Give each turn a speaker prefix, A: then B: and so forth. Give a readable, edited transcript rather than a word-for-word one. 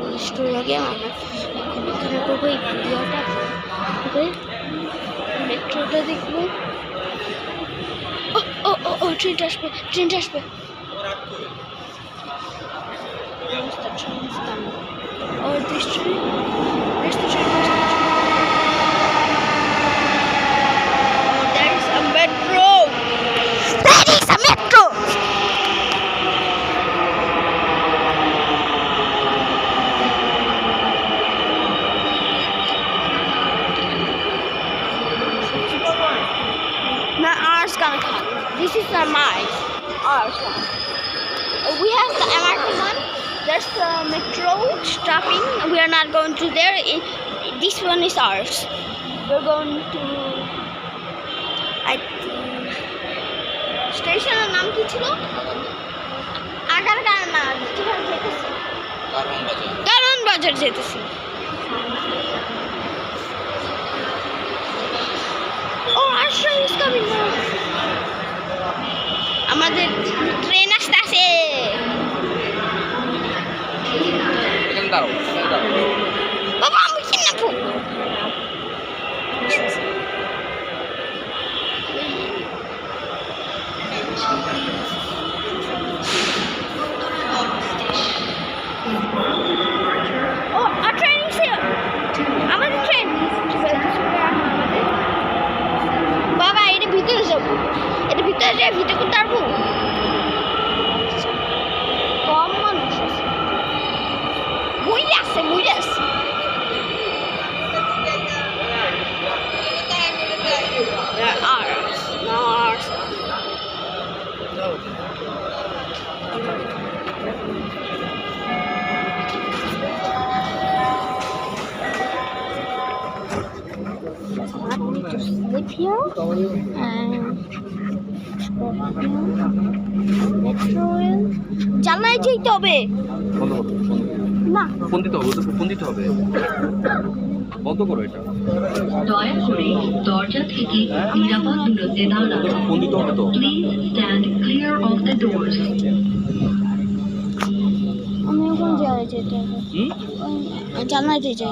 A: কষ্ট লাগে আমার এখন এখানে করবো এই ভিডিওটা মেট্রোটা দেখবো। ও ও ও ট্রেনটা আসবে और this train where's the train? There is a metro. There is a metro. Now ours gonna come. This is our mine. Ours one. We have the American one. There's the metro stopping. We are not going to there. This one is ours. We're going to station নাম কি ছিল? আগারগাঁও না, কিভাবে যেতেছি? কারণ বাজার যেতেছি। Oh, our train is coming now. আমাদের ট্রেন আসতেছে। বাবা আমি কি নেবো? ও our train is here. আমাদের ট্রেন বাবা এটা ভিতরে যাবো, এটা ভিতরে যাই ভিতরে করতে পারবো? কম মানুষ আছে, মুড়ি আছে ours, no ours. I need to sleep here and metro rail. জানলায় যেতে হবে না,
B: ফোন দিতে হবে বন্ধ করো এটা।
C: দয়া করে দরজা থেকে নিরাপদ দূরত্বে দাঁড়ান।
B: ফোন দিতে হবে তো।
C: Please stand clear of the doors.
A: আমি এখন যাই যেতে হবে, জানলায় যেতে